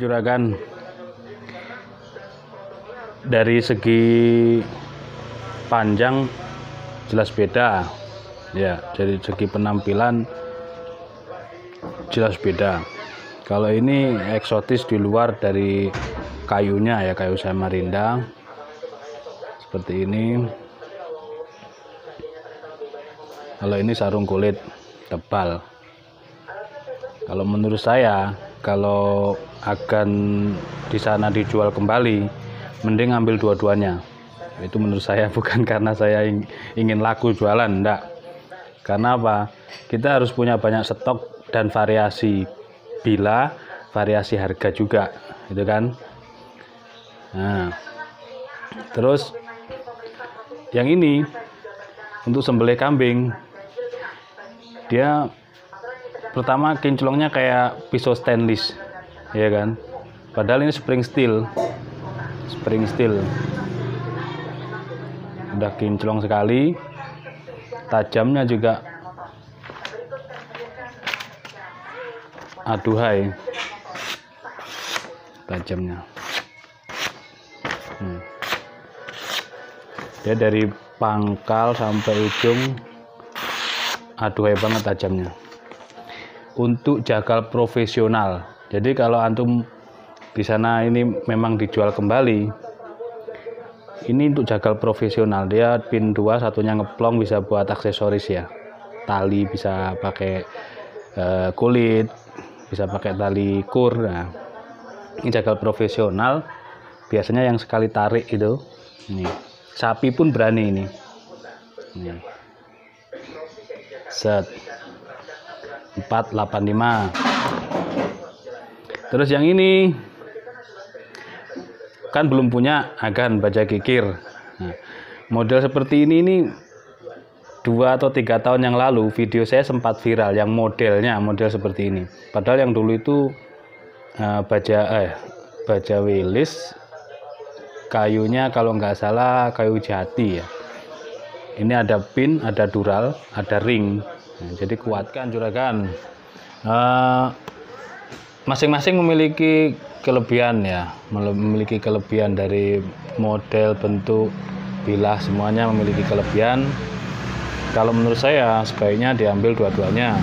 juragan, dari segi panjang jelas beda ya, dari segi penampilan jelas beda. Kalau ini eksotis di luar dari kayunya ya, kayu Samarinda seperti ini. Kalau ini sarung kulit tebal. Kalau menurut saya, kalau akan di sana dijual kembali, mending ambil dua-duanya. Itu menurut saya, bukan karena saya ingin laku jualan, enggak. Karena apa? Kita harus punya banyak stok dan variasi bila, variasi harga juga, gitu kan. Nah, terus yang ini untuk sembelih kambing, dia pertama kinclongnya kayak pisau stainless, ya kan. Padahal ini spring steel. Udah kinclong sekali, tajamnya juga aduhai tajamnya. Dia dari pangkal sampai ujung aduhai banget tajamnya. Untuk jagal profesional. Jadi kalau antum di sana ini memang dijual kembali, ini untuk jagal profesional. Dia pin 2, satunya ngeplong, bisa buat aksesoris ya. Tali bisa pakai kulit, bisa pakai tali kur. Nah, ini jagal profesional. Biasanya yang sekali tarik itu. Ini sapi pun berani ini. Ini. Set 485. Terus yang ini kan belum punya agan baja kikir. Nah, model seperti ini 2 atau 3 tahun yang lalu video saya sempat viral yang model seperti ini. Padahal yang dulu itu baja wilis, kayunya kalau nggak salah kayu jati ya. Ini ada pin, ada dural, ada ring. Nah, jadi kuatkan juragan. Masing-masing memiliki kelebihan ya, memiliki kelebihan dari model, bentuk, bilah, semuanya memiliki kelebihan. Kalau menurut saya sebaiknya diambil dua-duanya.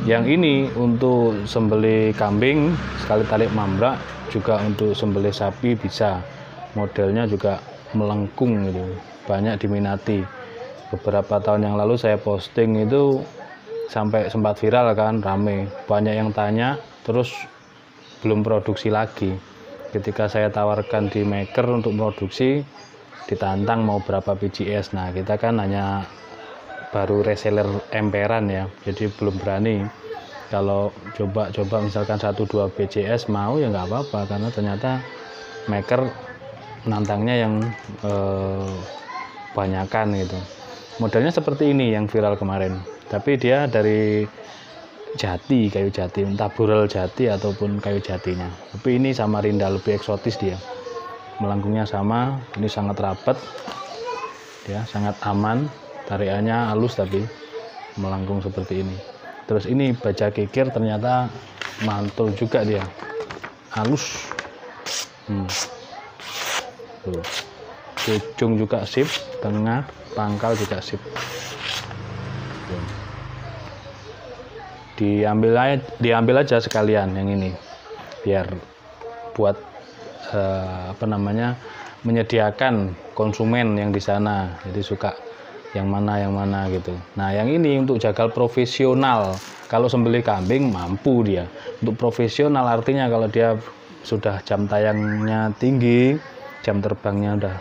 Yang ini untuk sembelih kambing sekali tarik mambrak, juga untuk sembelih sapi bisa. Modelnya juga melengkung gitu, banyak diminati. Beberapa tahun yang lalu saya posting itu sampai sempat viral kan, rame, banyak yang tanya. Terus belum produksi lagi. Ketika saya tawarkan di maker untuk produksi, ditantang mau berapa BGS. Nah, kita kan hanya baru reseller emperan ya, jadi belum berani. Kalau coba misalkan 1-2 BGS mau ya nggak apa-apa, karena ternyata maker nantangnya yang banyakan gitu. Modelnya seperti ini yang viral kemarin, tapi dia dari jati, kayu jati, entah burel jati ataupun kayu jatinya. Tapi ini Samarinda, lebih eksotis dia. Melengkungnya sama, ini sangat rapat, ya, sangat aman, tarikannya halus tapi melengkung seperti ini. Terus ini baja kikir ternyata mantul juga dia, halus. Tuh. Ujung juga sip, tengah, pangkal juga sip. Tuh. Diambil aja sekalian yang ini, biar buat menyediakan konsumen yang di sana, jadi suka yang mana gitu. Nah, yang ini untuk jagal profesional. Kalau sembelih kambing mampu dia. Untuk profesional artinya kalau dia sudah jam tayangnya tinggi, jam terbangnya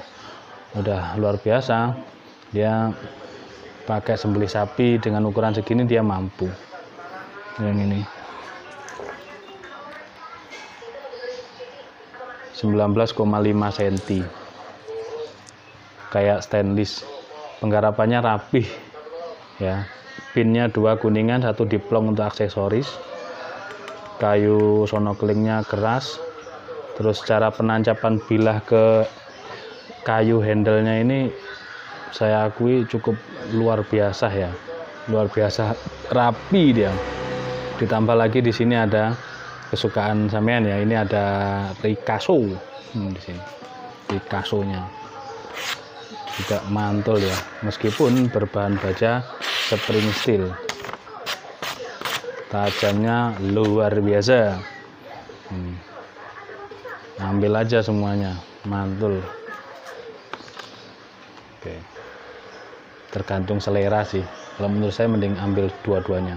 udah luar biasa, dia pakai sembelih sapi dengan ukuran segini dia mampu. Yang ini 19,5 cm, kayak stainless. Penggarapannya rapih ya, pinnya 2 kuningan, 1 diplong untuk aksesoris. Kayu sonoklingnya keras. Terus cara penancapan bilah ke kayu handle-nya ini saya akui cukup luar biasa ya, luar biasa rapi dia. Ditambah lagi di sini ada kesukaan sampean ya. Ini ada Ricasso di sini, Ricasso-nya juga mantul ya, meskipun berbahan baja spring steel. Tajamnya luar biasa. Ambil aja semuanya, mantul. Oke, tergantung selera sih. Kalau menurut saya mending ambil dua-duanya.